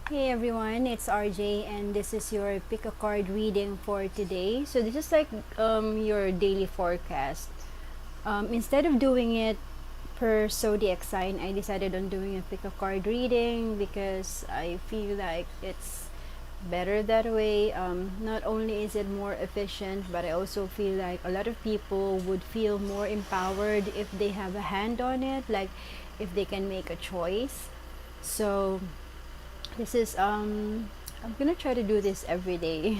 Hey everyone, it's RJ and this is your pick a card reading for today. So this is like your daily forecast. Instead of doing it per zodiac sign, I decided on doing a pick a card reading because I feel like it's better that way. Not only is it more efficient, but I also feel like a lot of people would feel more empowered if they have a hand on it, like if they can make a choice. So this is I'm gonna try to do this every day.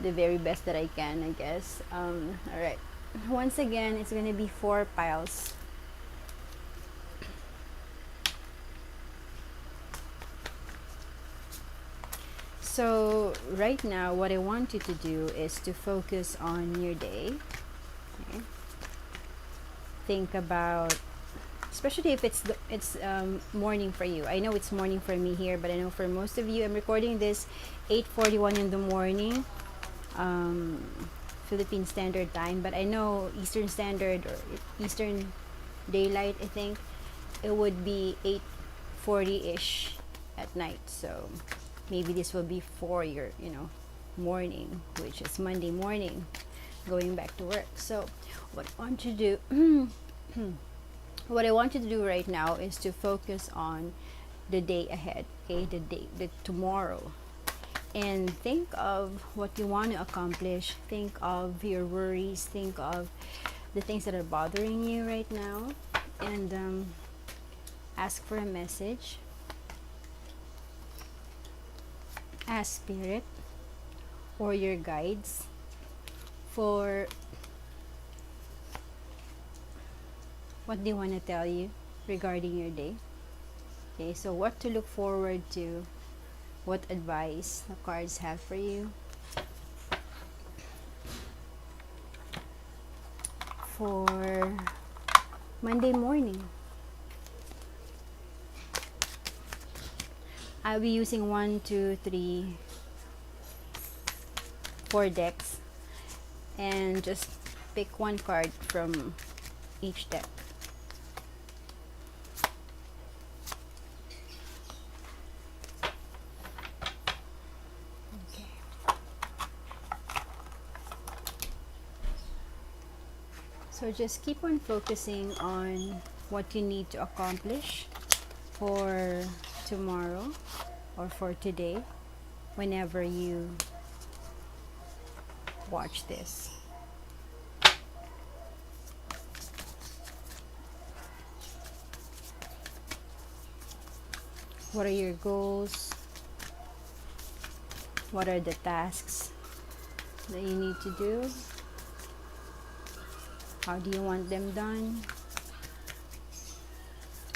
The very best that I can, I guess. All right. Once again, it's gonna be 4 piles. So right now, what I want you to do is to focus on your day. Okay? Think about, especially if it's morning for you. I know it's morning for me here, but I know for most of you, I'm recording this 8:41 in the morning. Um, Philippine Standard Time, but I know Eastern Standard or Eastern Daylight, I think it would be 8:40-ish at night. So maybe this will be for your, morning, which is Monday morning, going back to work. So what I want you to do what I want you to do right now is to focus on the day ahead, okay? The tomorrow, and think of what you want to accomplish. Think of your worries, think of the things that are bothering you right now, and ask for a message. Ask spirit or your guides for what they want to tell you regarding your day. Okay, so what to look forward to, what advice the cards have for you for Monday morning. I'll be using 4 decks, and just pick one card from each deck. Okay. So just keep on focusing on what you need to accomplish for tomorrow or for today whenever you watch this. What are your goals? What are the tasks that you need to do? How do you want them done?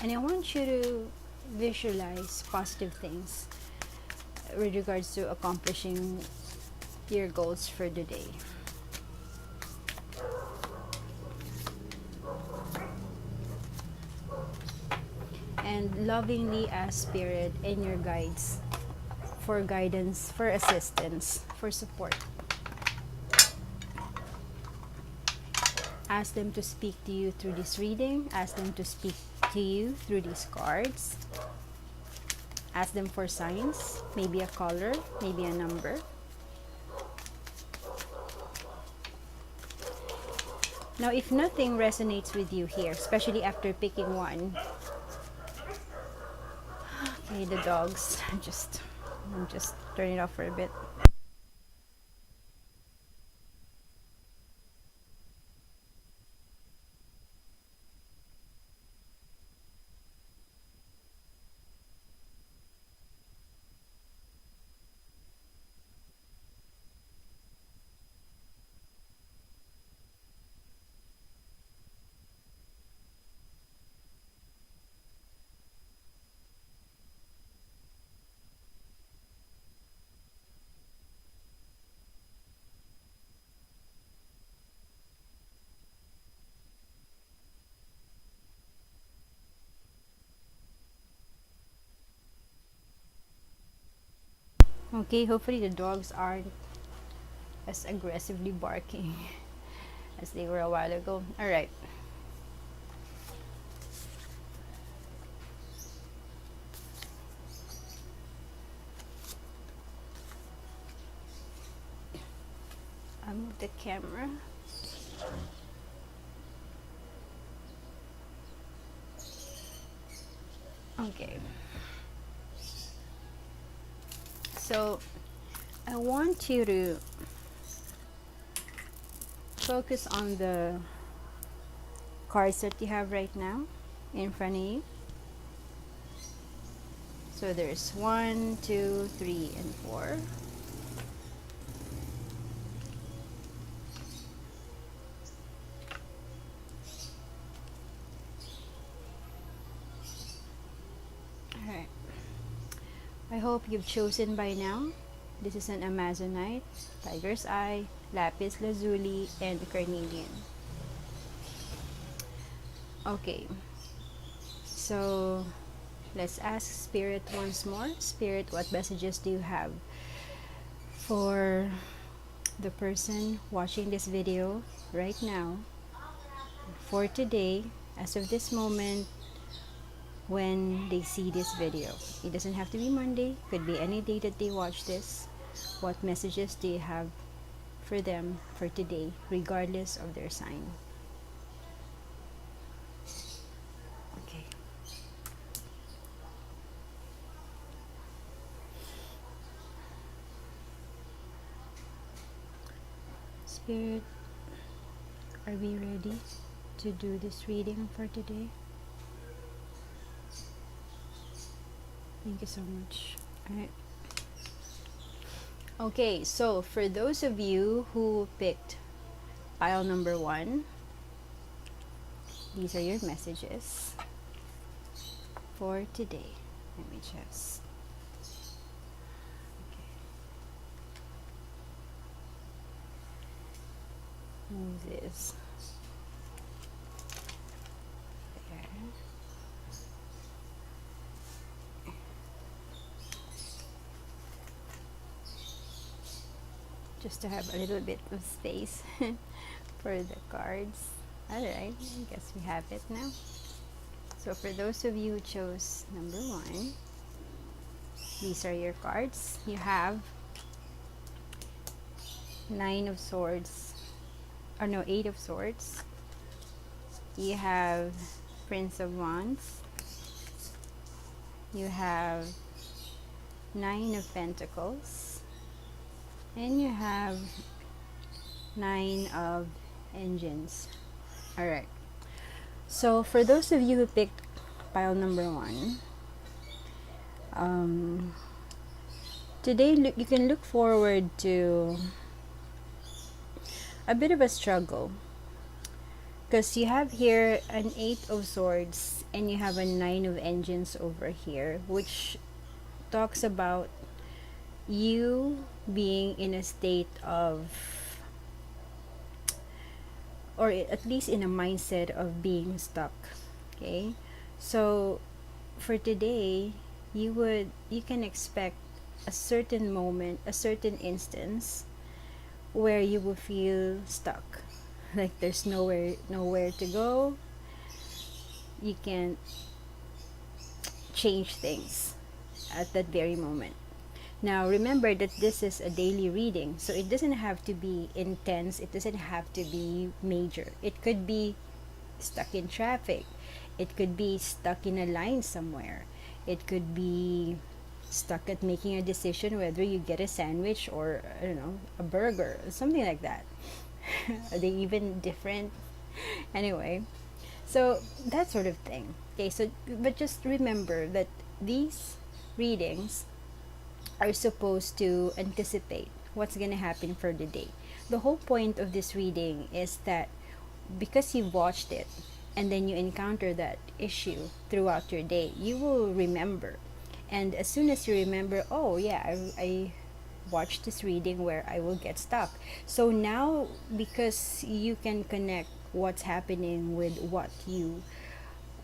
And I want you to visualize positive things with regards to accomplishing your goals for the day. And lovingly ask spirit and your guides for guidance, for assistance, for support. Ask them to speak to you through this reading. Ask them to speak to you through these cards. Ask them for signs, maybe a color, maybe a number. Now, if nothing resonates with you here, especially after picking one, okay, the dogs, I'm just turn it off for a bit. Okay, hopefully the dogs aren't as aggressively barking as they were a while ago. All right. I'll move the camera. Okay. So I want you to focus on the cards that you have right now in front of you. So there's 1, 2, 3, and 4. Alright. I hope you've chosen by now. This is an Amazonite, Tiger's Eye, Lapis Lazuli, and Carnelian. Okay. So let's ask Spirit once more. Spirit, what messages do you have for the person watching this video right now, for today, as of this moment, when they see this video? It doesn't have to be Monday, could be any day that they watch this. What messages do you have for them for today, regardless of their sign? Okay. Spirit, are we ready to do this reading for today? Thank you so much. All right. Okay, so for those of you who picked pile number 1, these are your messages for today. Let me just... Okay. Move this there. Just to have a little bit of space for the cards. Alright, I guess we have it now. So for those of you who chose number 1, these are your cards. You have 9 of Swords, or no, 8 of Swords. You have Prince of Wands. You have 9 of Pentacles. And you have 9 of Engines. Alright. So for those of you who picked pile number 1, today you can look forward to a bit of a struggle, because you have here an 8 of Swords and you have a 9 of Engines over here, which talks about you being in a state of, or at least in a mindset of being stuck. Okay, so for today, you can expect a certain moment, a certain instance where you will feel stuck, like there's nowhere to go. You can't change things at that very moment. Now remember that this is a daily reading, so it doesn't have to be intense, it doesn't have to be major. It could be stuck in traffic, it could be stuck in a line somewhere, it could be stuck at making a decision whether you get a sandwich or, I don't know, a burger, something like that. Are they even different? Anyway, so that sort of thing. Okay, so but just remember that these readings are supposed to anticipate what's going to happen for the day. The whole point of this reading is that because you've watched it and then you encounter that issue throughout your day, you will remember. And as soon as you remember, oh yeah, I watched this reading where I will get stuck. So now, because you can connect what's happening with what you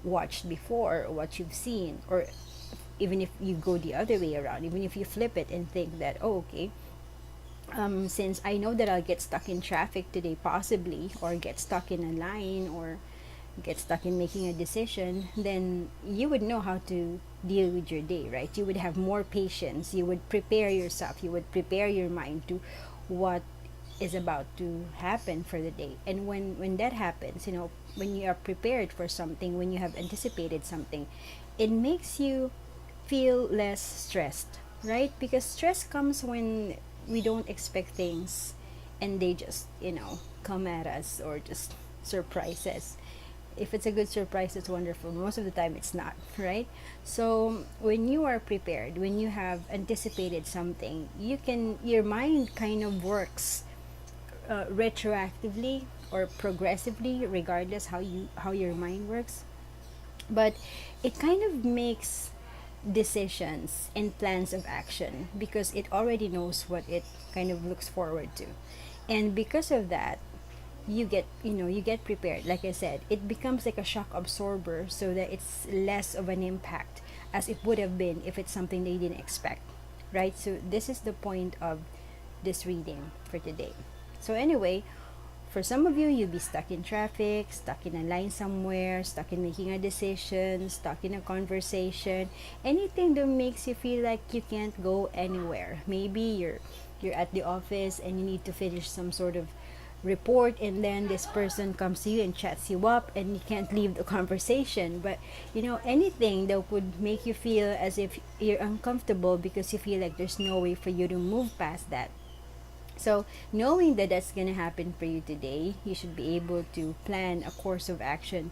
watched before, or what you've seen, or even if you go the other way around, even if you flip it and think that, oh, okay, since I know that I'll get stuck in traffic today, possibly, or get stuck in a line, or get stuck in making a decision, then you would know how to deal with your day, right? You would have more patience. You would prepare yourself. You would prepare your mind to what is about to happen for the day. And when that happens, when you are prepared for something, when you have anticipated something, it makes you feel less stressed, right? Because stress comes when we don't expect things and they just, come at us or just surprise us. If it's a good surprise, it's wonderful. Most of the time, it's not, right? So when you are prepared, when you have anticipated something, your mind kind of works retroactively or progressively, regardless how your mind works. But it kind of makes decisions and plans of action because it already knows what it kind of looks forward to. And because of that, you get prepared. Like I said, it becomes like a shock absorber so that it's less of an impact as it would have been if it's something they didn't expect, right? So this is the point of this reading for today. So anyway, for some of you, you'll be stuck in traffic, stuck in a line somewhere, stuck in making a decision, stuck in a conversation, anything that makes you feel like you can't go anywhere. Maybe you're at the office and you need to finish some sort of report, and then this person comes to you and chats you up and you can't leave the conversation. But anything that would make you feel as if you're uncomfortable because you feel like there's no way for you to move past that. So, knowing that that's going to happen for you today, you should be able to plan a course of action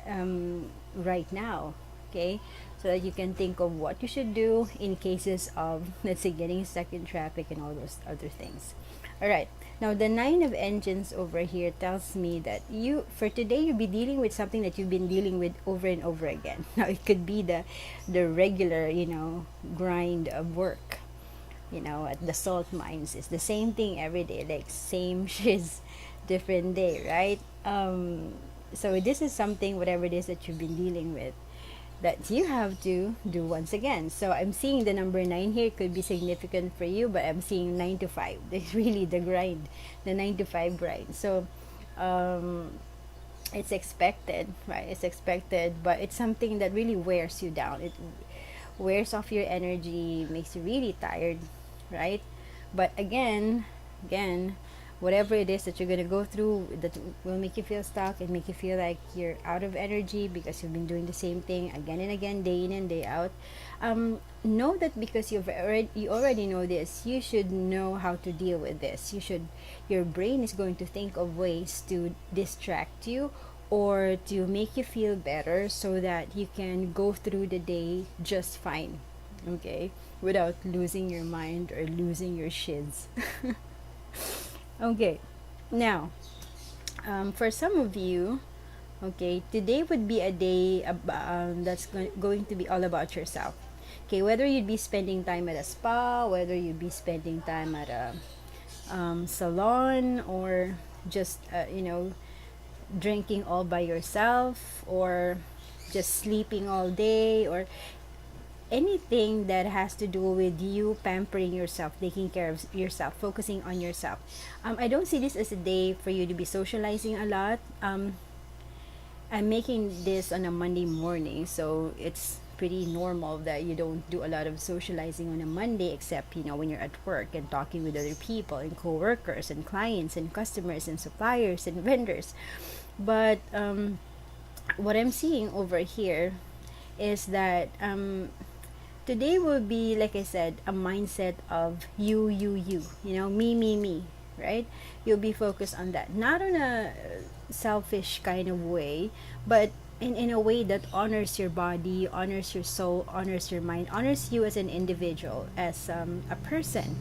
right now, okay? So that you can think of what you should do in cases of, let's say, getting stuck in traffic and all those other things. All right. Now, the Nine of Engines over here tells me that for today, you'll be dealing with something that you've been dealing with over and over again. Now, it could be the regular, grind of work, at the salt mines. It's the same thing every day, like same shiz, different day, right? So this is something, whatever it is that you've been dealing with, that you have to do once again. So I'm seeing the number 9 here could be significant for you, but I'm seeing 9 to 5. It's really the grind, the 9 to 5 grind. So it's expected, right? It's expected, but it's something that really wears you down. It wears off your energy, makes you really tired, right? But again, whatever it is that you're gonna go through that will make you feel stuck and make you feel like you're out of energy because you've been doing the same thing again and again, day in and day out. Know that because you already know this, you should know how to deal with this. Your brain is going to think of ways to distract you or to make you feel better so that you can go through the day just fine, okay, without losing your mind or losing your shiz. Okay, now, for some of you, okay, today would be a day that's going to be all about yourself. Okay, whether you'd be spending time at a spa, whether you'd be spending time at a salon, or just, drinking all by yourself, or just sleeping all day, or anything that has to do with you pampering yourself, taking care of yourself, focusing on yourself. I don't see this as a day for you to be socializing a lot. I'm making this on a Monday morning, so it's pretty normal that you don't do a lot of socializing on a Monday, except when you're at work and talking with other people and coworkers and clients and customers and suppliers and vendors. But what I'm seeing over here is that today will be, like I said, a mindset of me, right? You'll be focused on that, not on a selfish kind of way, but in a way that honors your body, honors your soul, honors your mind, honors you as an individual, as a person.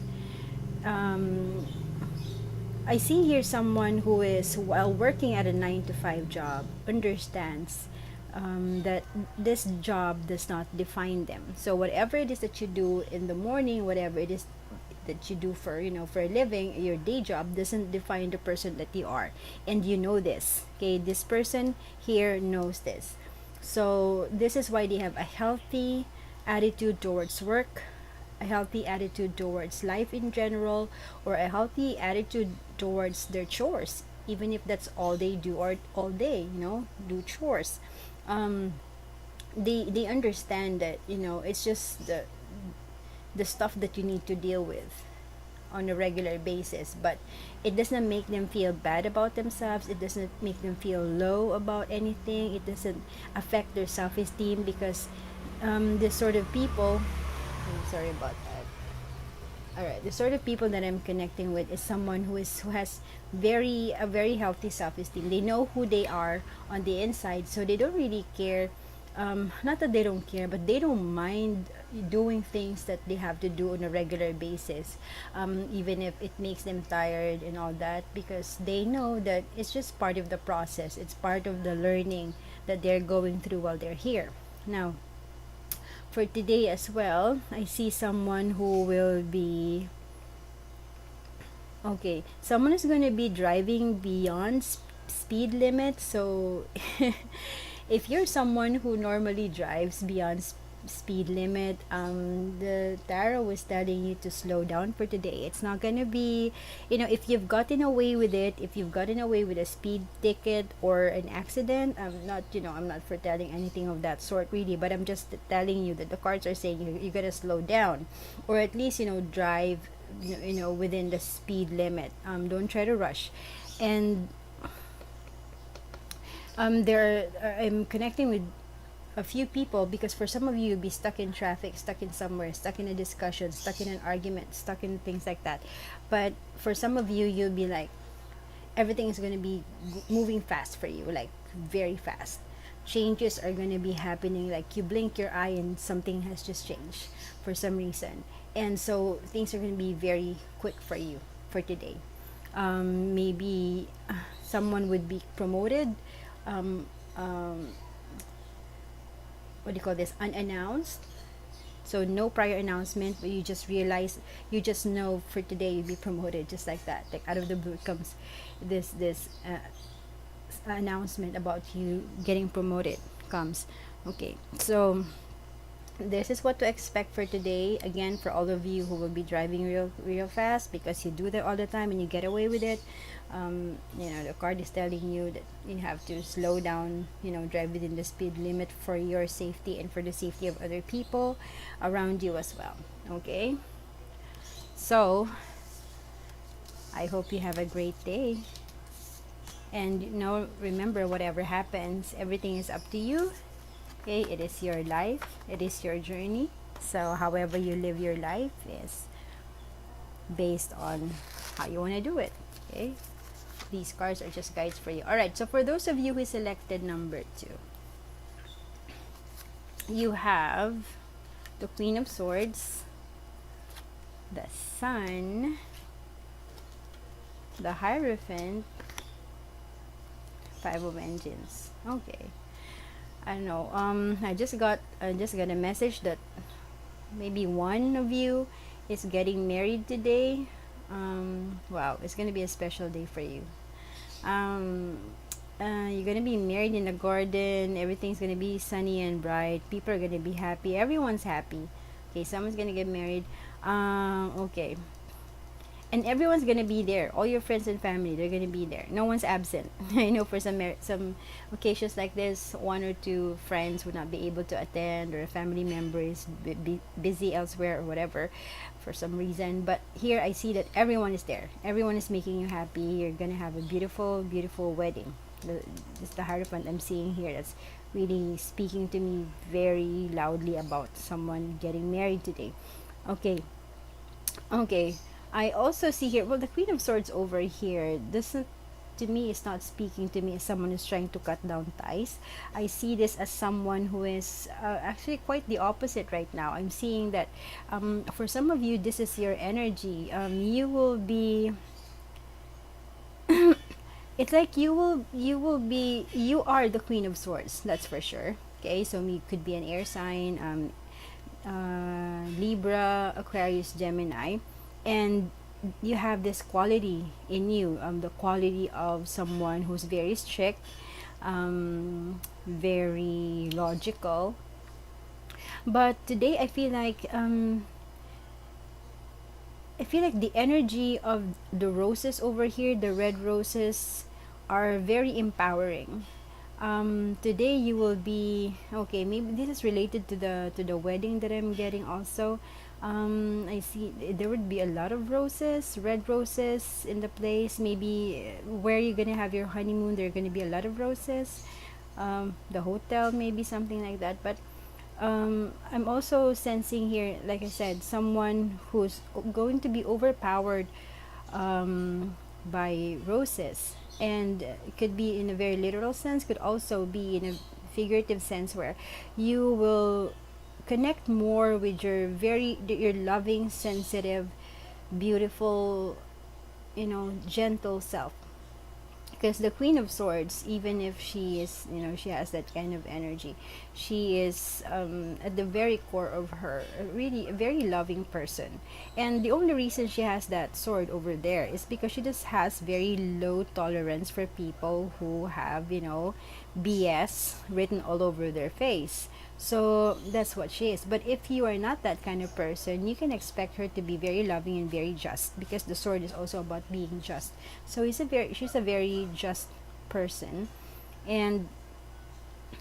I see here someone who is, while working at a 9 to 5 job, understands that this job does not define them. So whatever it is that you do in the morning, whatever it is that you do for for a living, your day job doesn't define the person that you are, and this. Okay, this person here knows this. So this is why they have a healthy attitude towards work, a healthy attitude towards life in general, or a healthy attitude towards their chores, even if that's all they do or all day, do chores. They understand that it's just the stuff that you need to deal with. on a regular basis, but it doesn't make them feel bad about themselves. It doesn't make them feel low about anything. It doesn't affect their self-esteem, because this sort of people, I'm sorry about that. All right, the sort of people that I'm connecting with is someone who has a very healthy self-esteem. They know who they are on the inside, so they don't really care. Not that they don't care, but they don't mind doing things that they have to do on a regular basis, even if it makes them tired and all that, because they know that it's just part of the process. It's part of the learning that they're going through while they're here. Now, for today as well, I see someone who will be, okay, someone is going to be driving beyond speed limit. So if you're someone who normally drives beyond speed limit, the tarot was telling you to slow down for today. It's not gonna be, if you've gotten away with it, if you've gotten away with a speed ticket or an accident, I'm not foretelling anything of that sort really, but I'm just telling you that the cards are saying you gotta slow down, or at least drive, within the speed limit. Don't try to rush. And I'm connecting with a few people, because for some of you, you'll be stuck in traffic, stuck in somewhere, stuck in a discussion, stuck in an argument, stuck in things like that. But for some of you, you'll be like, everything is going to be moving fast for you, like very fast. Changes are going to be happening, like you blink your eye and something has just changed for some reason. And so things are going to be very quick for you for today. Maybe someone would be promoted, um, what do you call this, unannounced. So no prior announcement, but you just realize, you just know for today you'll be promoted, just like that. Like out of the blue comes this announcement about you getting promoted comes. Okay, so this is what to expect for today. Again, for all of you who will be driving real fast, because you do that all the time and you get away with it, the card is telling you that you have to slow down, drive within the speed limit for your safety and for the safety of other people around you as well. Okay, so I hope you have a great day. And remember, whatever happens, everything is up to you. Okay, it is your life, it is your journey. So however you live your life is based on how you want to do it. Okay, these cards are just guides for you. All right, so for those of you who selected number 2, you have the Queen of Swords, the Sun, the Hierophant, Five of Engines. Okay, I don't know. I just got a message that maybe one of you is getting married today. Wow, it's gonna be a special day for you. You're gonna be married in the garden. Everything's gonna be sunny and bright. People are gonna be happy. Everyone's happy. Okay, someone's gonna get married. Okay, and everyone's gonna be there. All your friends and family, they're gonna be there. No one's absent. I know for some occasions like this, one or two friends would not be able to attend, or a family member is busy elsewhere or whatever for some reason. But here I see that everyone is there. Everyone is making you happy. You're gonna have a beautiful, beautiful wedding. This is the Hierophant I'm seeing here. That's really speaking to me very loudly about someone getting married today. Okay. I also see here, well, the Queen of Swords over here doesn't, to me, is not speaking to me as someone who's trying to cut down ties. I see this as someone who is actually quite the opposite right now. I'm seeing that for some of you, this is your energy. You will be it's like you are the Queen of Swords, that's for sure. Okay, so you could be an air sign, Libra, Aquarius, Gemini, and you have this quality in you, the quality of someone who's very strict, very logical. But today I feel like the energy of the roses over here, the red roses, are very empowering. Today you will be okay. Maybe this is related to the wedding that I'm getting also. I see there would be a lot of roses, red roses in the place. Maybe where you're gonna have your honeymoon, there are gonna be a lot of roses. The hotel, maybe something like that. But I'm also sensing here, like I said, someone who's going to be overpowered by roses, and it could be in a very literal sense, could also be in a figurative sense, where you will connect more with your loving, sensitive, beautiful, gentle self. Because the Queen of Swords, even if she is, she has that kind of energy, she is, at the very core of her, really a very loving person. And the only reason she has that sword over there is because she just has very low tolerance for people who have, BS written all over their face. So that's what she is. But if you are not that kind of person, you can expect her to be very loving and very just, because the sword is also about being just. So she's a very just person, and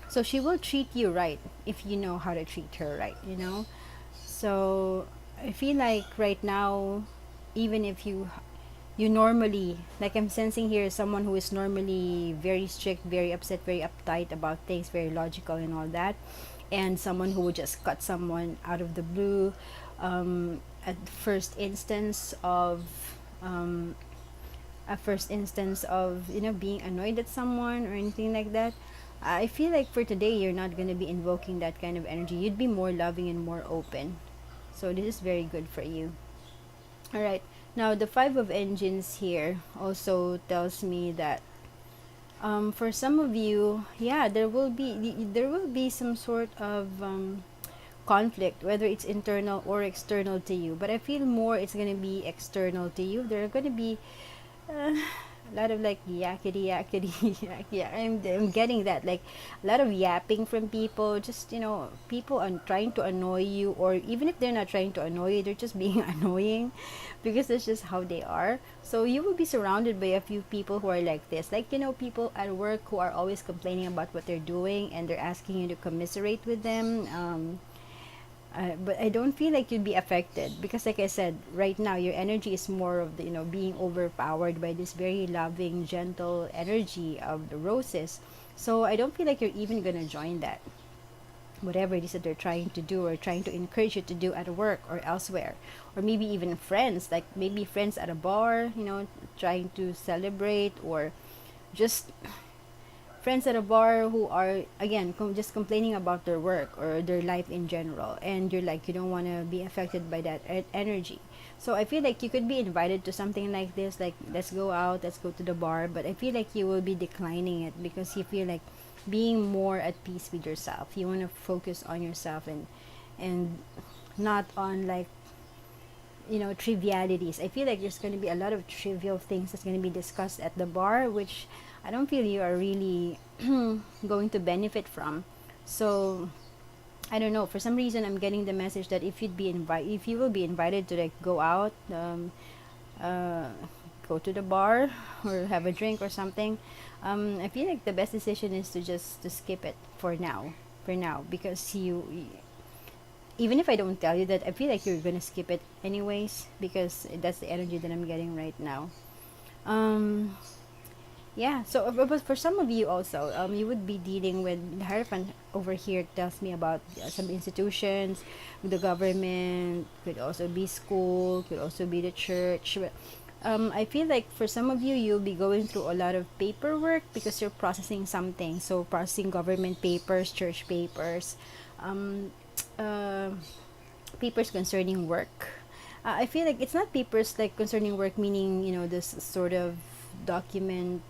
so she will treat you right if you know how to treat her right. So I feel like right now, even if you normally, like I'm sensing here, someone who is normally very strict, very upset, very uptight about things, very logical and all that, and someone who would just cut someone out of the blue, at first instance of um, a first instance of being annoyed at someone or anything like that. I feel like for today you're not going to be invoking that kind of energy. You'd be more loving and more open. So this is very good for you. All right. Now the 5 of Engines here also tells me that for some of you, yeah, there will be some sort of conflict, whether it's internal or external to you. But I feel more it's gonna be external to you. There are gonna be a lot of like yakety yakety yeah, I'm getting that, like a lot of yapping from people, just people trying to annoy you, or even if they're not trying to annoy you, they're just being annoying, because that's just how they are. So you will be surrounded by a few people who are like this, like people at work who are always complaining about what they're doing, and they're asking you to commiserate with them. But I don't feel like you'd be affected, because, like I said, right now your energy is more of the being overpowered by this very loving, gentle energy of the roses. So I don't feel like you're even gonna join that, whatever it is that they're trying to do or trying to encourage you to do at work or elsewhere, or maybe even friends, like maybe friends at a bar, trying to celebrate, or just friends at a bar who are again just complaining about their work or their life in general, and you're like, you don't want to be affected by that energy. So I feel like you could be invited to something like this, like let's go out, let's go to the bar, but I feel like you will be declining it, because you feel like being more at peace with yourself. You want to focus on yourself, and not on, like, trivialities. I feel like there's going to be a lot of trivial things that's going to be discussed at the bar, which I don't feel you are really going to benefit from. So I don't know, for some reason I'm getting the message that if you will be invited to, like, go out, uh, go to the bar or have a drink or something, I feel like the best decision is to skip it for now, because even if I don't tell you that, I feel like you're gonna skip it anyways, because that's the energy that I'm getting right now. Um, yeah, so but for some of you also, you would be dealing with the Hierophant over here. Tells me about some institutions, the government, could also be school, could also be the church. But, I feel like for some of you, you'll be going through a lot of paperwork because you're processing something. So processing government papers, church papers, um, uh, papers concerning work. I feel like it's not papers like concerning work, meaning this sort of document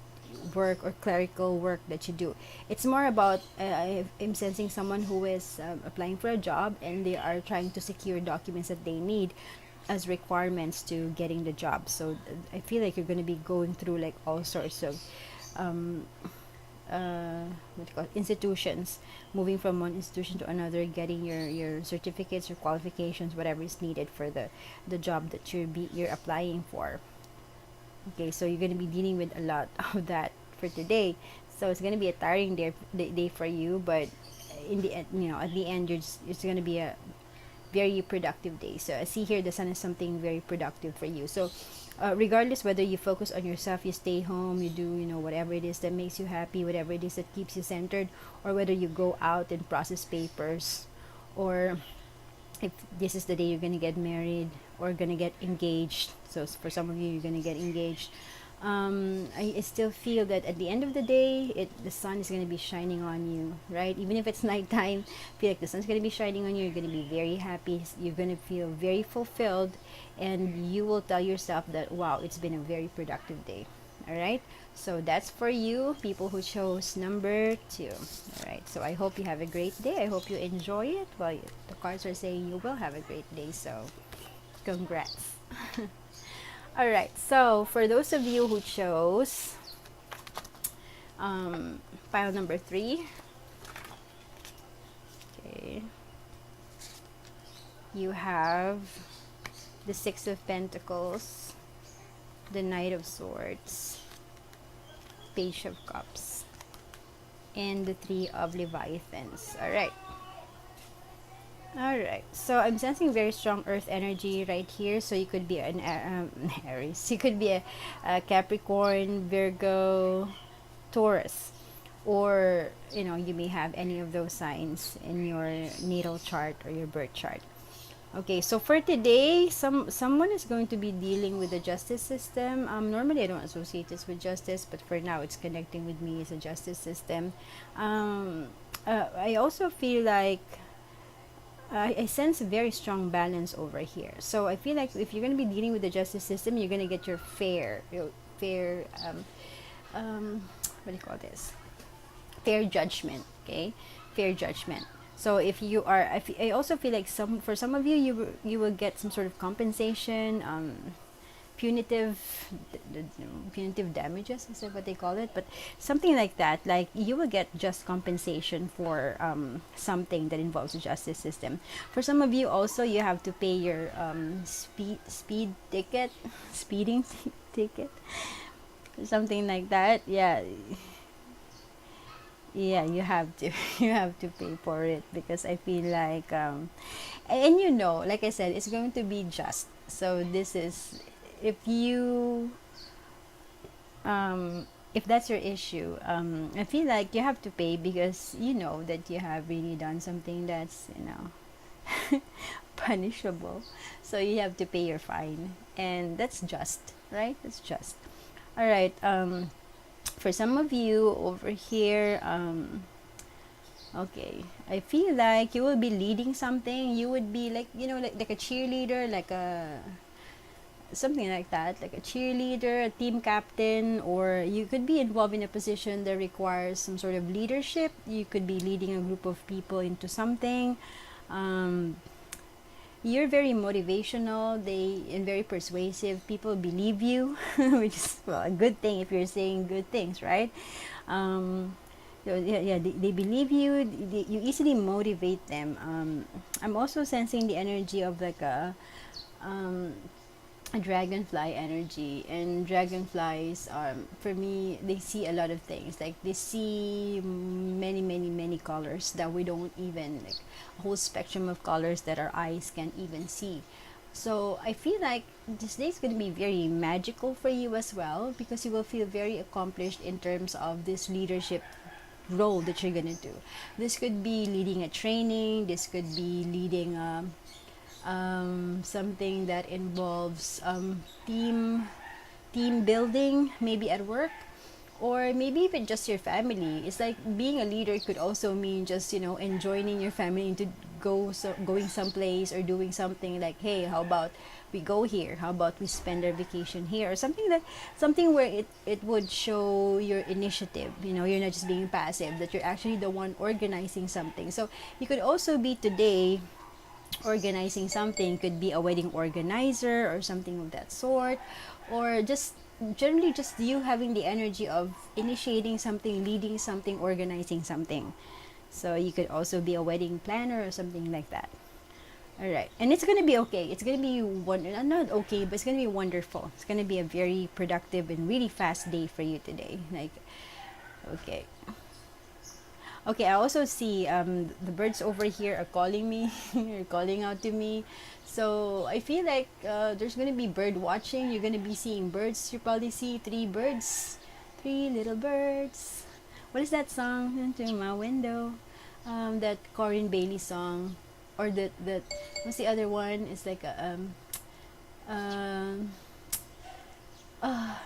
work or clerical work that you do. It's more about I'm sensing someone who is applying for a job, and they are trying to secure documents that they need as requirements to getting the job. So I feel like you're going to be going through like all sorts of um, what do you call it, institutions, moving from one institution to another, getting your certificates, your qualifications, whatever is needed for the job that you're applying for. Okay, so you're going to be dealing with a lot of that for today. So it's going to be a tiring day for you, but in the end, at the end, it's going to be a very productive day. So I see here the sun is something very productive for you. So regardless whether you focus on yourself, you stay home, you do whatever it is that makes you happy, whatever it is that keeps you centered, or whether you go out and process papers, or if this is the day you're gonna get married or gonna get engaged. So for some of you, you're gonna get engaged. I still feel that at the end of the day, the sun is going to be shining on you, right? Even if it's nighttime, feel like the sun's going to be shining on you. You're going to be very happy. You're going to feel very fulfilled, and you will tell yourself that, wow, it's been a very productive day. All right. So that's for you, people who chose number 2. All right. So I hope you have a great day. I hope you enjoy it. Well, the cards are saying you will have a great day. So congrats. All right, so for those of you who chose pile number 3, okay, you have the 6 of Pentacles, the Knight of Swords, Page of Cups, and the 3 of Leviathans. All right. Alright, so I'm sensing very strong earth energy right here. So you could be an Aries, you could be a Capricorn, Virgo, Taurus, or you may have any of those signs in your natal chart or your birth chart. Okay, so for today, someone is going to be dealing with the justice system. Normally I don't associate this with justice, but for now it's connecting with me as a justice system. I also feel like I sense a very strong balance over here. So I feel like if you're going to be dealing with the justice system, you're going to get your fair, what do you call this? Fair judgment, okay? Fair judgment. So if you are, I also feel like for some of you, you will get some sort of compensation, punitive damages, is that what they call it? But something like that, like you will get just compensation for something that involves the justice system. For some of you also, you have to pay your speeding ticket, something like that. Yeah, you have to you have to pay for it, because I feel like and like I said, it's going to be just. So this is, if you if that's your issue, I feel like you have to pay, because you know that you have really done something that's punishable. So you have to pay your fine, and that's just, right? That's just. All right. For some of you over here, okay, I feel like you will be leading something. You would be like, like a cheerleader, like a something like that, like a cheerleader, a team captain, or you could be involved in a position that requires some sort of leadership. You could be leading a group of people into something. You're very motivational, and very persuasive. People believe you, which is, well, a good thing if you're saying good things, right? So they believe you. You easily motivate them. I'm also sensing the energy of like a dragonfly energy, and dragonflies, for me, they see a lot of things. Like they see many colors that we don't even, like a whole spectrum of colors that our eyes can't even see. So I feel like this day is going to be very magical for you as well, because you will feel very accomplished in terms of this leadership role that you're going to do. This could be leading a training, this could be leading something that involves team building, maybe at work, or maybe even just your family. It's like being a leader could also mean just enjoining your family into going someplace, or doing something like, hey, how about we go here, how about we spend our vacation here, or something where it would show your initiative. You're not just being passive, that you're actually the one organizing something. So you could also be today organizing something. Could be a wedding organizer or something of that sort, or just generally just you having the energy of initiating something, leading something, organizing something. So you could also be a wedding planner or something like that. All right, and it's gonna be okay. It's gonna be not okay, but it's gonna be wonderful. It's gonna be a very productive and really fast day for you today. Like Okay. Okay, I also see the birds over here are calling me, are calling out to me. So I feel like there's gonna be bird watching. You're gonna be seeing birds. You probably see three birds, three little birds. What is that song? Into my window. That Corinne Bailey song, or that what's the other one? It's like a um, uh,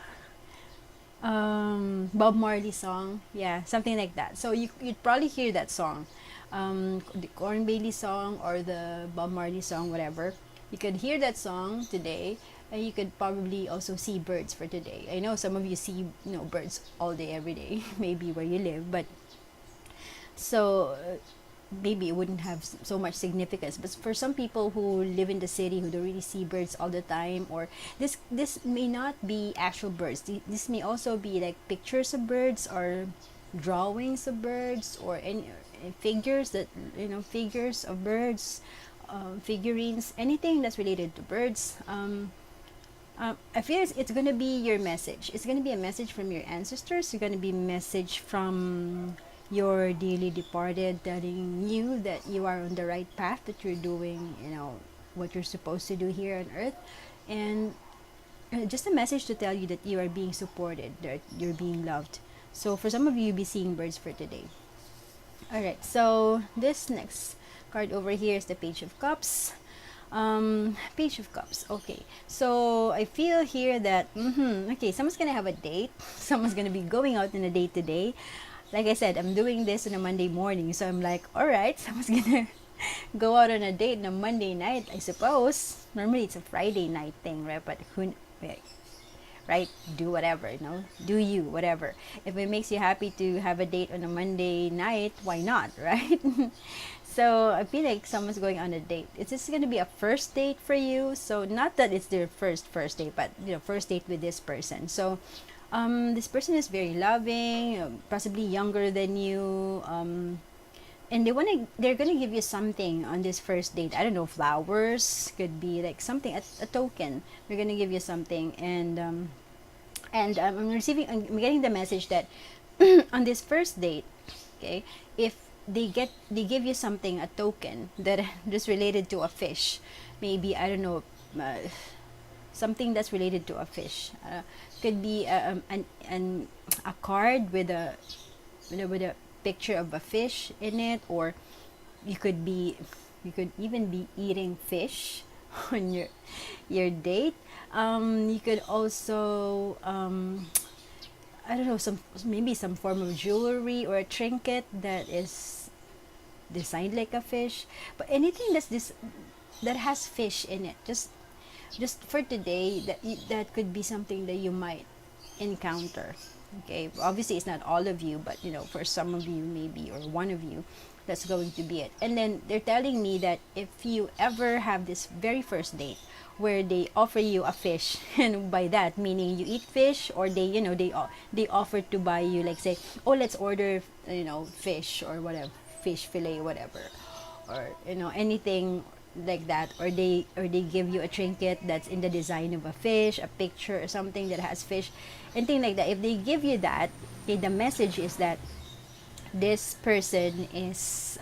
Bob Marley song, yeah, something like that. So you'd probably hear that song, the Corn Bailey song or the Bob Marley song, whatever. You could hear that song today, and you could probably also see birds for today. I know some of you see birds all day, every day, maybe where you live, but so maybe it wouldn't have so much significance, but for some people who live in the city who don't really see birds all the time, or this may not be actual birds. This may also be like pictures of birds or drawings of birds or any figures that figures of birds, figurines, anything that's related to birds. I feel it's going to be your message. It's going to be a message from your ancestors. It's going to be a message from your dearly departed, telling you that you are on the right path, that you're doing, what you're supposed to do here on earth. And just a message to tell you that you are being supported, that you're being loved. So for some of you, you'll be seeing birds for today. All right, so this next card over here is the Page of Cups. Page of Cups. Okay, so I feel here that okay, someone's gonna have a date. Someone's gonna be going out on a date today. Like I said, I'm doing this on a Monday morning, so I'm like, all right, someone's gonna go out on a date on a Monday night, I suppose. Normally it's a Friday night thing, right? But right? Do whatever, do you, whatever. If it makes you happy to have a date on a Monday night, why not, right? So I feel like someone's going on a date. It's just going to be a first date for you. So not that it's their first date, but first date with this person. So this person is very loving, possibly younger than you, and they're gonna give you something on this first date. I don't know, flowers, could be like something, a token. They're gonna give you something, and I'm getting the message that on this first date, okay, if they give you something, a token that is related to a fish, maybe, I don't know, something that's related to a fish, could be a card with a picture of a fish in it, or you could even be eating fish on your date. You could also I don't know, maybe some form of jewelry or a trinket that is designed like a fish, but anything that has fish in it, just for today, that could be something that you might encounter. Okay, obviously it's not all of you, but for some of you, maybe, or one of you, that's going to be it. And then they're telling me that if you ever have this very first date where they offer you a fish, and by that meaning you eat fish, or they offer to buy you, like, say, oh, let's order fish or whatever, fish fillet, whatever, or anything like that, or they give you a trinket that's in the design of a fish, a picture or something that has fish, anything like that. If they give you that, okay, the message is that this person is,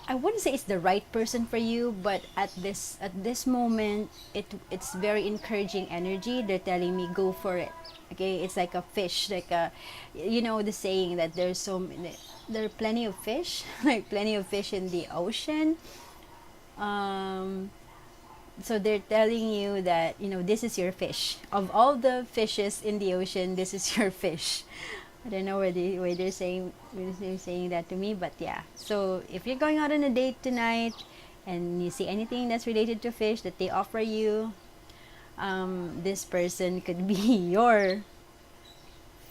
I wouldn't say it's the right person for you, but at this moment, it's very encouraging energy. They're telling me, go for it. Okay, it's like a fish, like the saying that there are plenty of fish, like plenty of fish in the ocean. um so they're telling you that this is your fish. Of all the fishes in the ocean, this is your fish. I don't know why they're saying that to me, but yeah. So if you're going out on a date tonight and you see anything that's related to fish that they offer you, this person could be your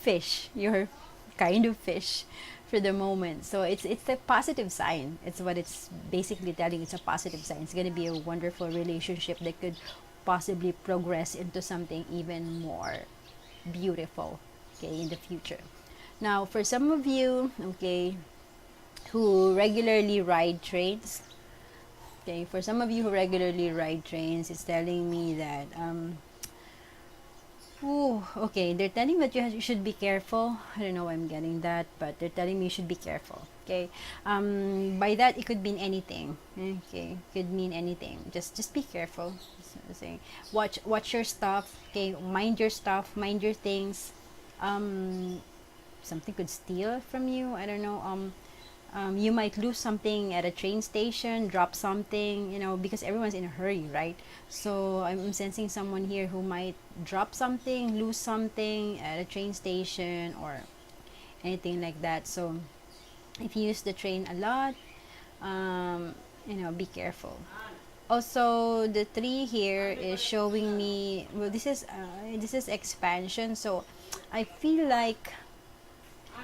fish, your kind of fish for the moment. So it's a positive sign. It's what it's basically telling. It's a positive sign. It's going to be a wonderful relationship that could possibly progress into something even more beautiful, okay, in the future. Now, for some of you, okay, who regularly ride trains, okay, for some of you who regularly ride trains, it's telling me that Oh, okay. They're telling that you should be careful. I don't know why I'm getting that, but they're telling me you should be careful. Okay. By that it could mean anything. Okay, could mean anything. Just be careful. Saying, watch your stuff. Okay, mind your stuff. Mind your things. Um, Something could steal from you. I don't know. You might lose something at a train station, drop something, because everyone's in a hurry, right? So I'm sensing someone here who might drop something, lose something at a train station or anything like that. So if you use the train a lot, be careful. Also, the tree here is showing me, well, this is expansion. So I feel like,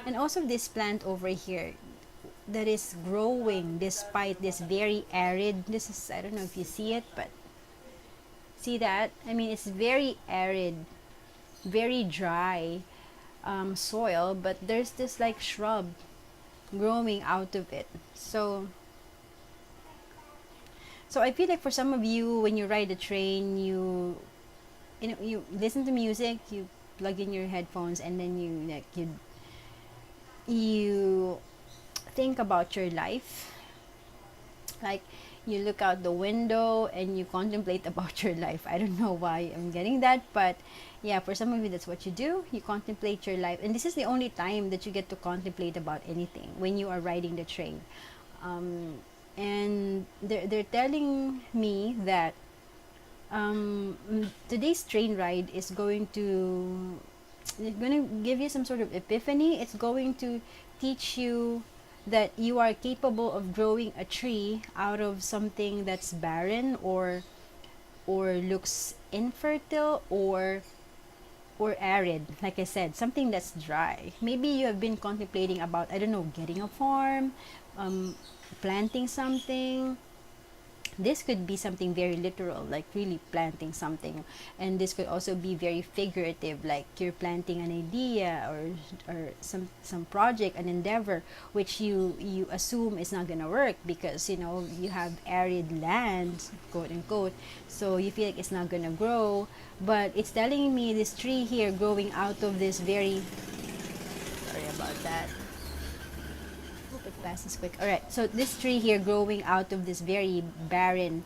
and also this plant over here that is growing despite this very arid, this is, I don't know if you see it, but see that, I mean, it's very arid, very dry soil, but there's this like shrub growing out of it. So I feel like for some of you, when you ride a train, you listen to music, you plug in your headphones, and then you think about your life. Like, you look out the window and you contemplate about your life. I don't know why I'm getting that, but yeah, for some of you, that's what you do. You contemplate your life, and this is the only time that you get to contemplate about anything, when you are riding the train. And they're telling me that today's train ride is going to, it's going to give you some sort of epiphany. It's going to teach you that you are capable of growing a tree out of something that's barren, or looks infertile, or arid. Like I said, something that's dry. Maybe you have been contemplating about, I don't know, getting a farm, planting something. This could be something very literal, like really planting something, and this could also be very figurative, like you're planting an idea, or some project, an endeavor, which you assume is not gonna work because you have arid land, quote unquote. So you feel like it's not gonna grow, but it's telling me this tree here growing out of this very, sorry about that, hope it passes quick. All right, so this tree here growing out of this very barren,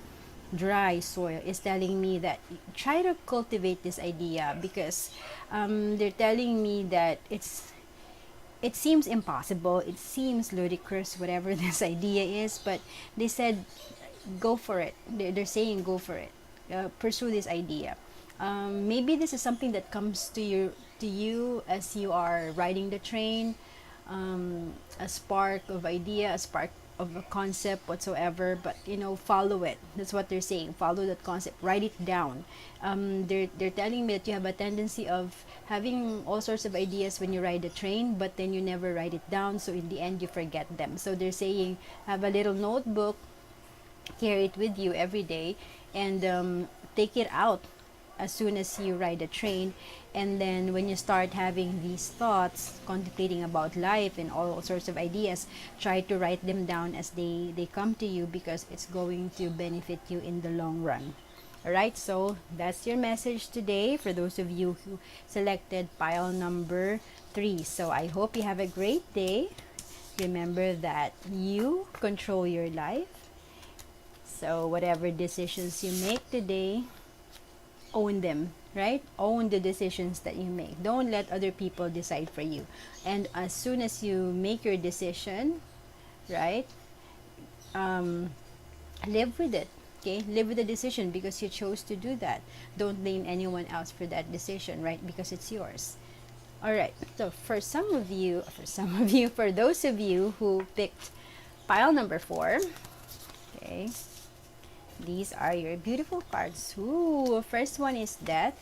dry soil is telling me that try to cultivate this idea, because they're telling me that it seems impossible, it seems ludicrous, whatever this idea is, but they said go for it. They're saying go for it. Pursue this idea. Maybe this is something that comes to you as you are riding the train, a spark of idea, a spark of a concept whatsoever, but follow it. That's what they're saying. Follow that concept, write it down. They're telling me that you have a tendency of having all sorts of ideas when you ride the train, but then you never write it down, so in the end you forget them. So they're saying have a little notebook, carry it with you every day, and take it out as soon as you ride a train. And then when you start having these thoughts, contemplating about life and all sorts of ideas, try to write them down as they come to you, because it's going to benefit you in the long run. All right, so that's your message today for those of you who selected pile number 3. So I hope you have a great day. Remember that you control your life. So whatever decisions you make today, own them, right? Own the decisions that you make. Don't let other people decide for you. And as soon as you make your decision, right, live with it. Okay, live with the decision because you chose to do that. Don't blame anyone else for that decision, right? Because it's yours. All right, so for those of you who picked pile number 4, okay, these are your beautiful cards. Ooh, first one is death.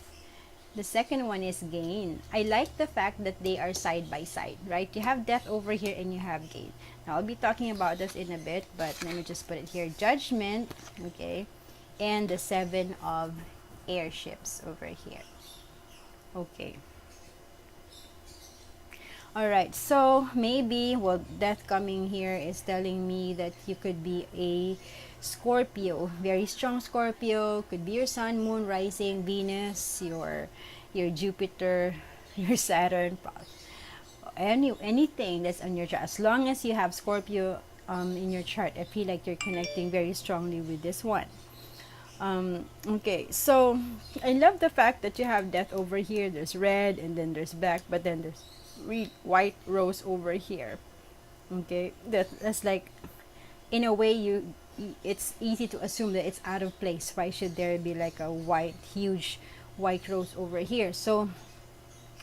The second one is gain. I like the fact that they are side by side, right? You have death over here and you have gain. Now, I'll be talking about this in a bit, but let me just put it here. Judgment, okay, and the 7 of airships over here. Okay. All right, so maybe, well, death coming here is telling me that you could be a Scorpio, very strong Scorpio. Could be your sun, moon, rising, Venus, your your Jupiter, your Saturn, anything that's on your chart. As long as you have Scorpio in your chart, I feel like you're connecting very strongly with this one. Okay, so I love the fact that you have death over here. There's red and then there's black, but then there's white rose over here. Okay, that's like, in a way, it's easy to assume that it's out of place. Why should there be like a huge white rose over here? So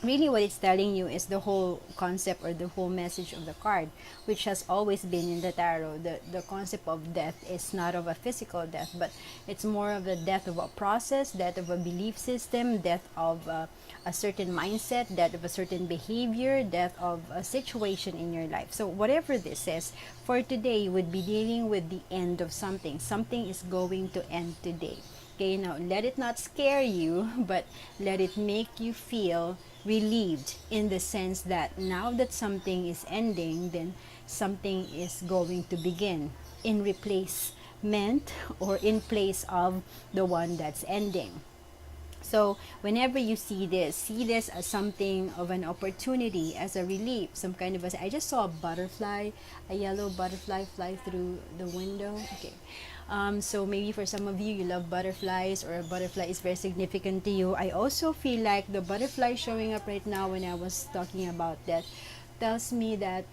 really what it's telling you is the whole concept or the whole message of the card, which has always been in the tarot. The concept of death is not of a physical death, but it's more of the death of a process, death of a belief system, death of a certain mindset, death of a certain behavior, death of a situation in your life. So whatever this is, for today you would be dealing with the end of something. Something is going to end today. Okay, now let it not scare you, but let it make you feel relieved, in the sense that now that something is ending, then something is going to begin in replacement or in place of the one that's ending. So whenever you see this as something of an opportunity, as a relief, some kind of I just saw a butterfly, a yellow butterfly fly through the window. Okay. So maybe for some of you, you love butterflies, or a butterfly is very significant to you. I also feel like the butterfly showing up right now when I was talking about that tells me that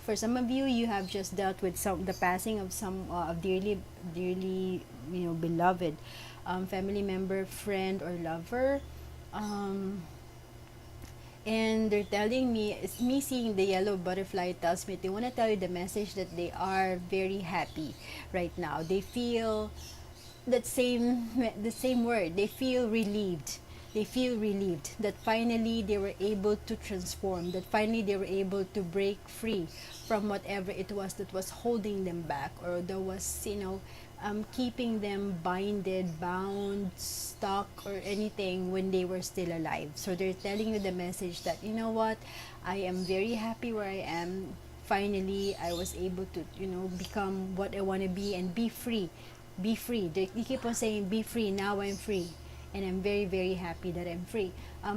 for some of you, you have just dealt with the passing of some dearly beloved family member, friend, or lover. Um, and they're telling me, it's me seeing the yellow butterfly tells me they want to tell you the message that they are very happy right now. They feel the same word. They feel relieved. They feel relieved that finally they were able to transform, that finally they were able to break free from whatever it was that was holding them back, or that was, keeping them bound, stuck, or anything when they were still alive. So they're telling you the message that, you know what, I am very happy where I am. Finally, I was able to, become what I want to be and be free. Be free. You keep on saying, be free. Now I'm free. And I'm very, very happy that I'm free.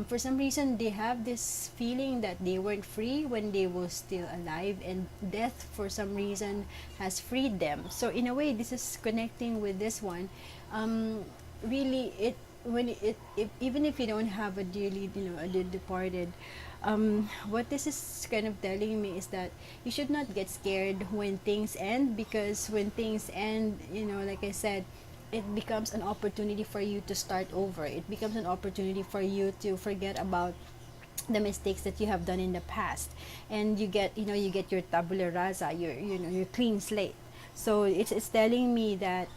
For some reason, they have this feeling that they weren't free when they were still alive, and death, for some reason, has freed them. So in a way, this is connecting with this one. Really, even if you don't have a dearly, a departed, what this is kind of telling me is that you should not get scared when things end, because when things end, like I said, it becomes an opportunity for you to start over. It becomes an opportunity for you to forget about the mistakes that you have done in the past, and you get your tabula rasa, your clean slate. So it's telling me that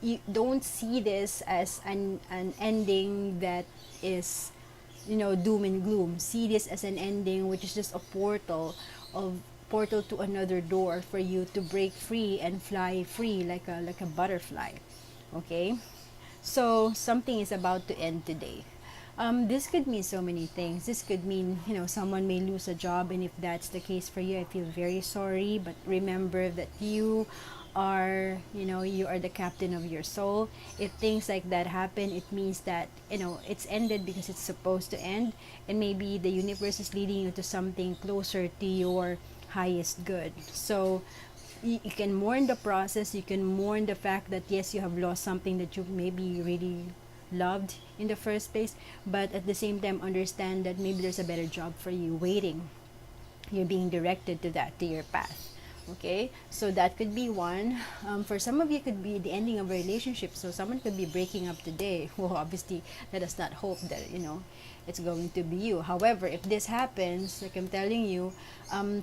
you don't see this as an ending that is doom and gloom. See this as an ending which is just a portal to another door for you to break free and fly free like a butterfly. Okay, so something is about to end today. This could mean so many things. This could mean, someone may lose a job, and if that's the case for you, I feel very sorry. But remember that you are, you are the captain of your soul. If things like that happen, it means that, it's ended because it's supposed to end, and maybe the universe is leading you to something closer to your highest good. So you can mourn the process, you can mourn the fact that yes, you have lost something that you maybe really loved in the first place, but at the same time understand that maybe there's a better job for you waiting. You're being directed to your path. Okay, so that could be one. For some of you, it could be the ending of a relationship. So someone could be breaking up today. Well, obviously, let us not hope that it's going to be you. However, if this happens, like I'm telling you,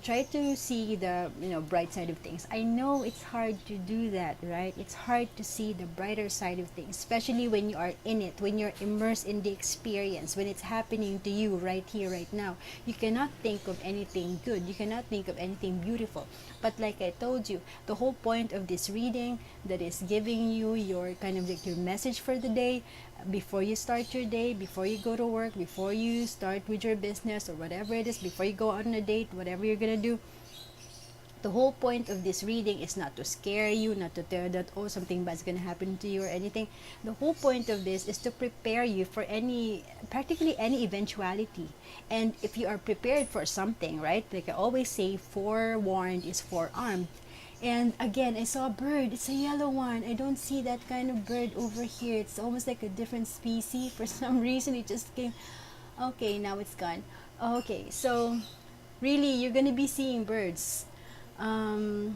try to see the bright side of things. I know it's hard to do that, right? It's hard to see the brighter side of things, especially when you are in it, when you're immersed in the experience, when it's happening to you right here, right now. You cannot think of anything good. You cannot think of anything beautiful. But like I told you, the whole point of this reading that is giving you your kind of like your message for the day, before you start your day, before you go to work, before you start with your business or whatever it is, before you go on a date, whatever you're gonna do, The whole point of this reading is not to scare you, not to tell that, oh, something bad's gonna happen to you or anything. The whole point of this is to prepare you for practically any eventuality. And if you are prepared for something, right? Like I always say, forewarned is forearmed. And again, I saw a bird. It's a yellow one. I don't see that kind of bird over here. It's almost like a different species. For some reason, it just came. Okay, now it's gone. Okay, so really, you're gonna be seeing birds. um,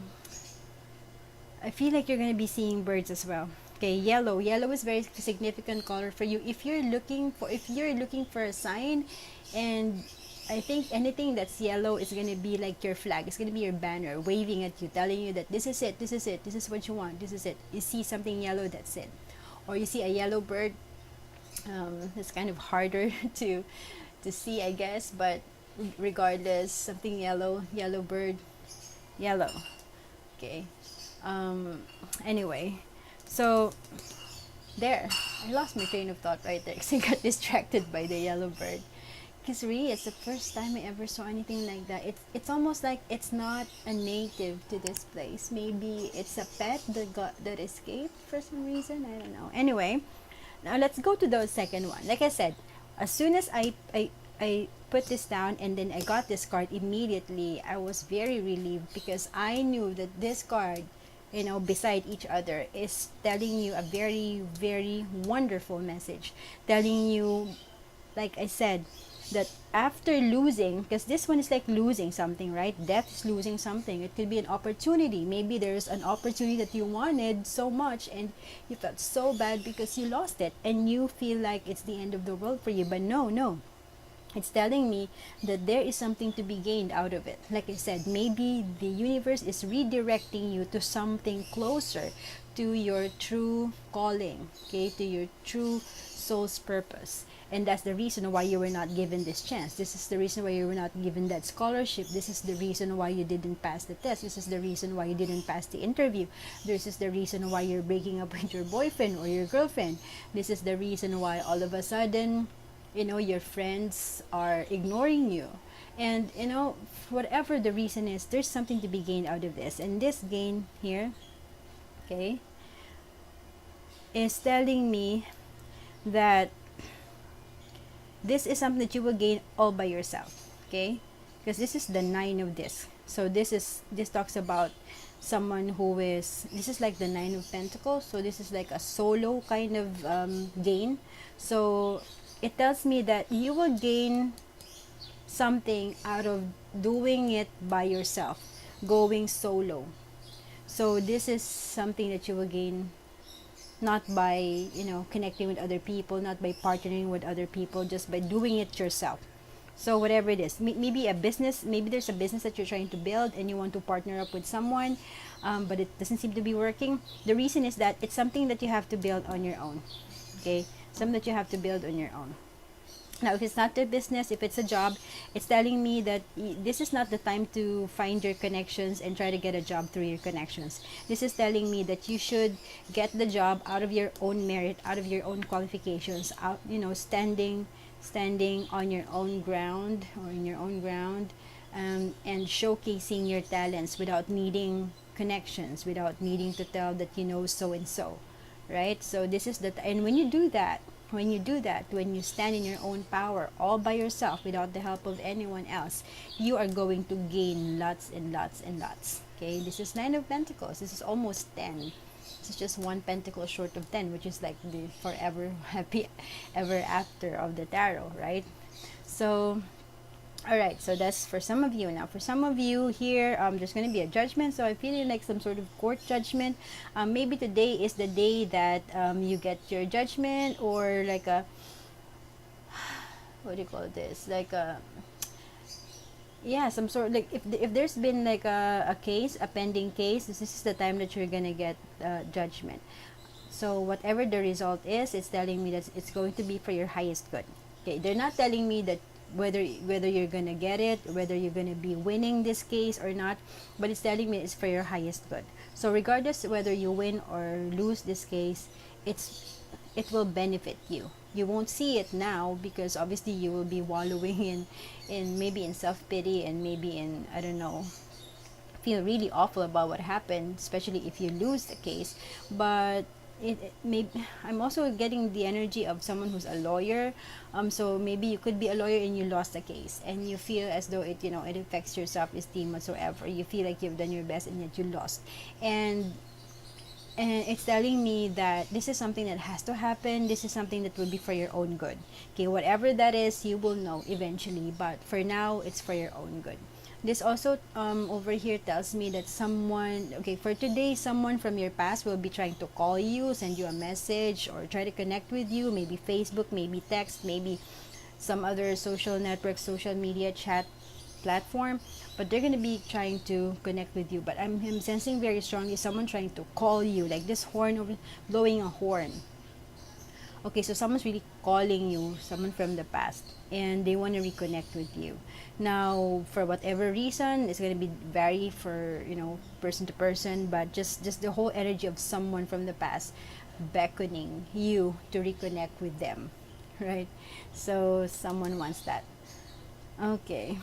I feel like you're gonna be seeing birds as well. Okay, yellow. Yellow is very significant color for you. If you're looking for a sign, and I think anything that's yellow is gonna be like your flag. It's gonna be your banner, waving at you, telling you that this is it, this is it, this is what you want, this is it. You see something yellow, that's it. Or you see a yellow bird. It's kind of harder to see, I guess, but regardless, something yellow, yellow bird, yellow. Okay. Anyway, so there, I lost my train of thought right there because I got distracted by the yellow bird. Because really, it's the first time I ever saw anything like that. It's almost like it's not a native to this place. Maybe it's a pet that escaped for some reason. I don't know. Anyway, now let's go to the second one. Like I said, as soon as I put this down and then I got this card immediately, I was very relieved because I knew that this card, beside each other, is telling you a very, very wonderful message. Telling you, like I said, that after losing, because this one is like losing something, right? Death is losing something. It could be an opportunity. Maybe there's an opportunity that you wanted so much and you felt so bad because you lost it and you feel like it's the end of the world for you. But no, it's telling me that there is something to be gained out of it. Like I said, maybe the universe is redirecting you to something closer to your true calling, okay, to your true soul's purpose. And that's the reason why you were not given this chance. This is the reason why you were not given that scholarship. This is the reason why you didn't pass the test. This is the reason why you didn't pass the interview. This is the reason why you're breaking up with your boyfriend or your girlfriend. This is the reason why all of a sudden, your friends are ignoring you. And, whatever the reason is, there's something to be gained out of this. And this gain here, okay, is telling me that this is something that you will gain all by yourself, okay? Because this is the 9 of this. So this talks about someone this is like the 9 of Pentacles. So this is like a solo kind of gain. So it tells me that you will gain something out of doing it by yourself, going solo. So this is something that you will gain not by connecting with other people, not by partnering with other people, just by doing it yourself. So whatever it is, maybe a business, maybe there's a business that you're trying to build and you want to partner up with someone, but it doesn't seem to be working. The reason is that it's something that you have to build on your own, okay? Something that you have to build on your own. Now, if it's not a business, if it's a job, it's telling me that this is not the time to find your connections and try to get a job through your connections. This is telling me that you should get the job out of your own merit, out of your own qualifications, out, standing on your own ground or in your own ground, and showcasing your talents without needing connections, without needing to tell that so and so, right? So this is and when you do that, when you stand in your own power all by yourself without the help of anyone else, you are going to gain lots and lots and lots. Okay, this is 9 of Pentacles. This is almost 10. This is just one pentacle short of 10, which is like the forever happy ever after of the tarot, right? So alright, so that's for some of you. Now for some of you here, there's going to be a judgment. So I'm feeling like some sort of court judgment. Maybe today is the day that you get your judgment, or like a, what do you call this, like a, yeah, some sort, like if there's been like a case, a pending case, this is the time that you're gonna get judgment. So whatever the result is, it's telling me that it's going to be for your highest good. Okay, they're not telling me that whether you're gonna get it, whether you're gonna be winning this case or not, but it's telling me it's for your highest good. So regardless whether you win or lose this case, it will benefit you. You won't see it now because obviously you will be wallowing in maybe in self-pity and maybe in, I don't know, feel really awful about what happened, especially if you lose the case. But it may, I'm also getting the energy of someone who's a lawyer. So maybe you could be a lawyer and you lost the case, and you feel as though it, you know, it affects your self-esteem whatsoever. You feel like you've done your best and yet you lost. and and it's telling me that this is something that has to happen. This is something that will be for your own good. Okay, whatever that is, you will know eventually, but for now it's for your own good. This also over here tells me that someone, okay, for today, someone from your past will be trying to call you, send you a message, or try to connect with you, maybe Facebook, maybe text, maybe some other social network, social media chat platform, but they're going to be trying to connect with you. But I'm sensing very strongly someone trying to call you, like this horn over, blowing a horn. Okay, so someone's really calling you, someone from the past, and they want to reconnect with you. Now, for whatever reason, it's going to be vary for, you know, person to person, but just the whole energy of someone from the past beckoning you to reconnect with them, right? So someone wants that. Okay.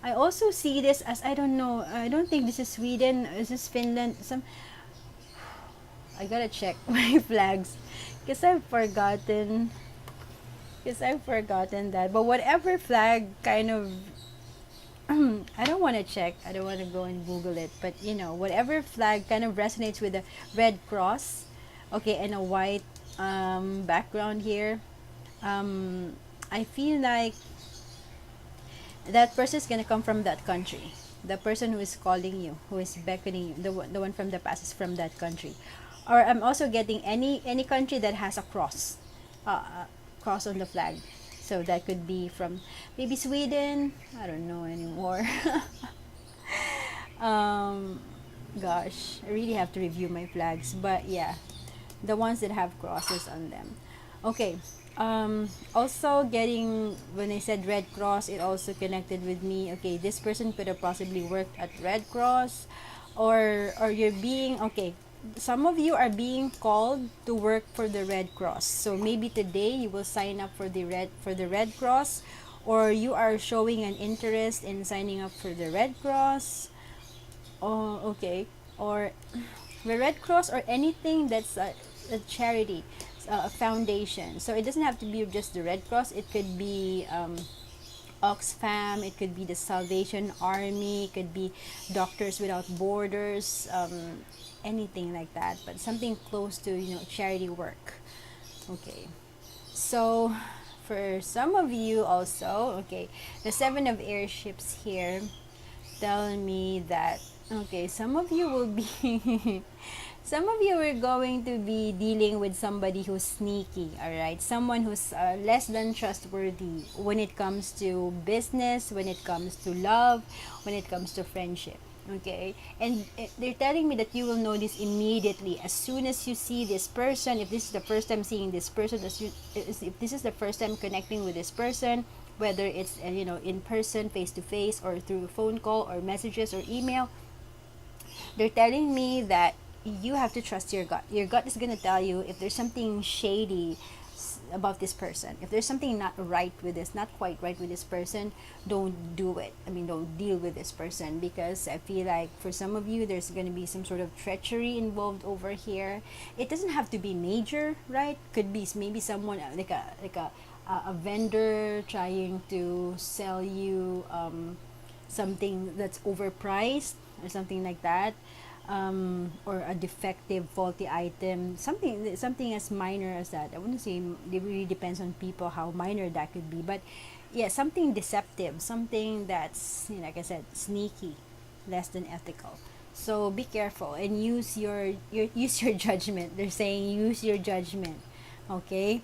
I also see this as, I don't know. I don't think this is Sweden. Is this Finland? Some, I gotta check my flags, because I've forgotten. Because I've forgotten that. But whatever flag kind of, I don't want to check. I don't want to go and Google it. But you know, whatever flag kind of resonates with the red cross, okay, and a white background here. I feel like that person is gonna come from that country. The person who is calling you, who is beckoning you, the one from the past is from that country. Or I'm also getting any country that has a cross, cross on the flag. So that could be from maybe Sweden. I don't know anymore. um, Gosh, I really have to review my flags. But yeah, the ones that have crosses on them. Okay. Also getting, when I said Red Cross, it also connected with me. Okay, this person could have possibly worked at Red Cross, or you're being, okay, some of you are being called to work for the Red Cross. So maybe today you will sign up for the Red Cross, or you are showing an interest in signing up for the Red Cross. Oh, okay. Or the Red Cross, or anything that's a charity, a foundation. So it doesn't have to be just the Red Cross. It could be Oxfam. It could be the Salvation Army. It could be Doctors Without Borders. Anything like that. But something close to, you know, charity work. Okay. So for some of you also, okay, the Seven of Airships here tell me that, okay, some of you will be some of you are going to be dealing with somebody who's sneaky, all right? Someone who's less than trustworthy when it comes to business, when it comes to love, when it comes to friendship. Okay, and they're telling me that you will know this immediately as soon as you see this person. If this is the first time seeing this person, if this is the first time connecting with this person, whether it's you know, in person, face to face, or through a phone call or messages or email, they're telling me that you have to trust your gut. Your gut is going to tell you if there's something shady about this person. If there's something not right with this, not quite right with this person, don't do it. I mean, don't deal with this person, because I feel like for some of you, there's going to be some sort of treachery involved over here. It doesn't have to be major, right? Could be maybe someone like a vendor trying to sell you something that's overpriced or something like that, or a defective, faulty item, something as minor as that. I wouldn't say, it really depends on people how minor that could be, but yeah, something deceptive, something that's, you know, like I said, sneaky, less than ethical. So be careful and use your use your judgment. They're saying use your judgment. Okay.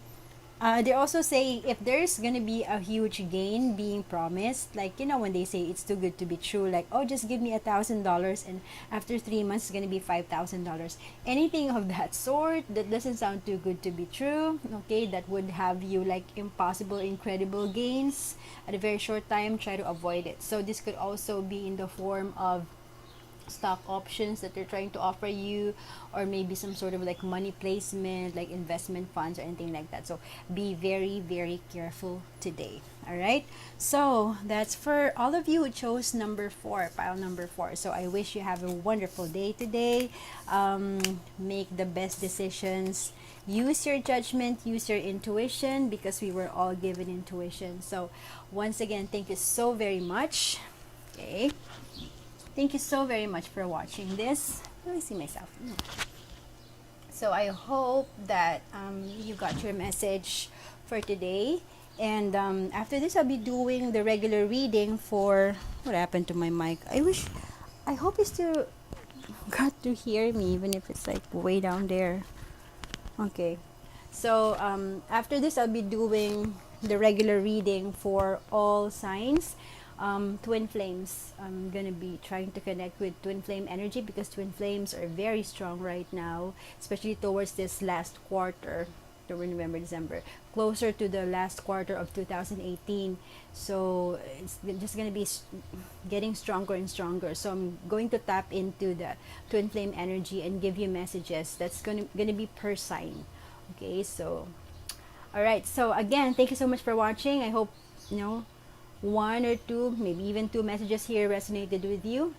They're also saying if there's gonna be a huge gain being promised, like, you know, when they say it's too good to be true, like, oh, just give me $1,000 and after 3 months it's gonna be $5,000. Anything of that sort that doesn't sound too good to be true, okay, that would have you like impossible, incredible gains at a very short time, try to avoid it. So this could also be in the form of stock options that they're trying to offer you, or maybe some sort of like money placement, like investment funds or anything like that. So be very, very careful today. All right. So that's for all of you who chose number four, pile number four. So I wish you have a wonderful day today. Make the best decisions. Use your judgment, use your intuition, because we were all given intuition. So once again, thank you so very much. Okay. Thank you so very much for watching this. Let me see myself. So I hope that you got your message for today. And after this, I'll be doing the regular reading for... What happened to my mic? I hope you still got to hear me, even if it's like way down there. Okay. So after this, I'll be doing the regular reading for all signs. Twin flames. I'm gonna be trying to connect with twin flame energy, because twin flames are very strong right now, especially towards this last quarter, October, November, December, closer to the last quarter of 2018. So it's just gonna be getting stronger and stronger. So I'm going to tap into the twin flame energy and give you messages that's gonna be per sign. Okay, so all right. So again, thank you so much for watching. I hope one or two, maybe even two messages here resonated with you.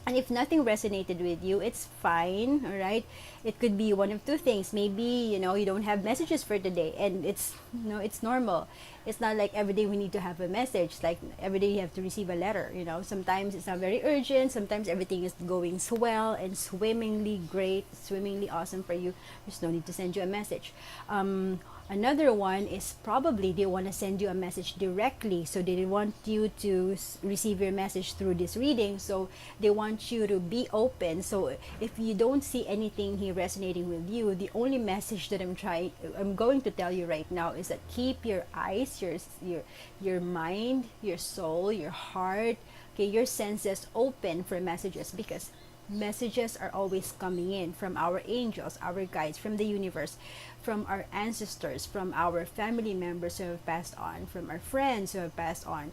And if nothing resonated with you, it's fine. All right, it could be one of two things. Maybe you don't have messages for today, and it's normal. It's not like every day we need to have a message, like every day you have to receive a letter. Sometimes it's not very urgent, sometimes everything is going swell and swimmingly great, swimmingly awesome for you. There's no need to send you a message. Another one is probably they want to send you a message directly, so they want you to receive your message through this reading, so they want you to be open. So if you don't see anything here resonating with you, the only message that I'm going to tell you right now is that keep your eyes, your mind, your soul, your heart, okay, your senses open for messages, because messages are always coming in from our angels, our guides, from the universe, from our ancestors, from our family members who have passed on, from our friends who have passed on.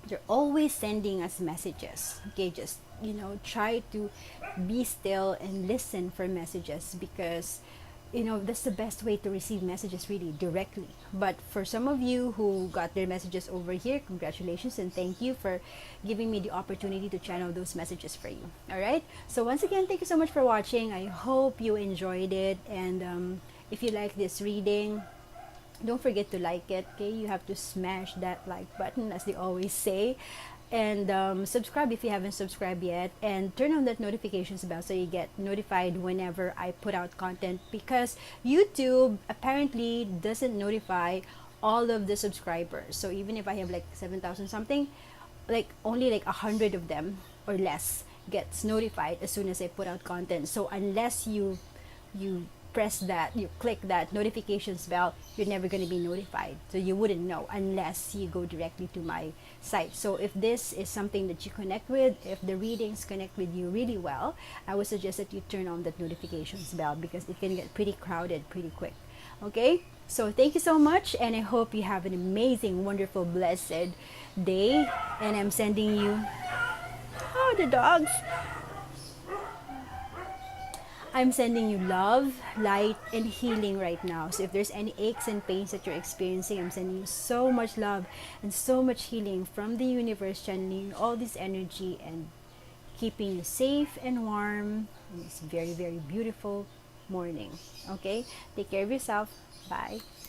They're always sending us messages. Okay, just try to be still and listen for messages, because that's the best way to receive messages, really directly. But for some of you who got their messages over here, congratulations and thank you for giving me the opportunity to channel those messages for you. All right, so once again, thank you so much for watching. I hope you enjoyed it, and if you like this reading, don't forget to like it. Okay, you have to smash that like button, as they always say, and subscribe if you haven't subscribed yet, and turn on that notifications bell so you get notified whenever I put out content, because YouTube apparently doesn't notify all of the subscribers. So even if I have like 7,000 something, like only like 100 of them or less gets notified as soon as I put out content. So unless you press that, you click that notifications bell, you're never going to be notified. So you wouldn't know unless you go directly to my site. So if this is something that you connect with, if the readings connect with you really well, I would suggest that you turn on that notifications bell, because it can get pretty crowded pretty quick. Okay, so thank you so much, and I hope you have an amazing, wonderful, blessed day. And I'm sending you... Oh, the dogs! I'm sending you love, light, and healing right now. So if there's any aches and pains that you're experiencing, I'm sending you so much love and so much healing from the universe, channeling all this energy and keeping you safe and warm in this very, very beautiful morning. Okay? Take care of yourself. Bye.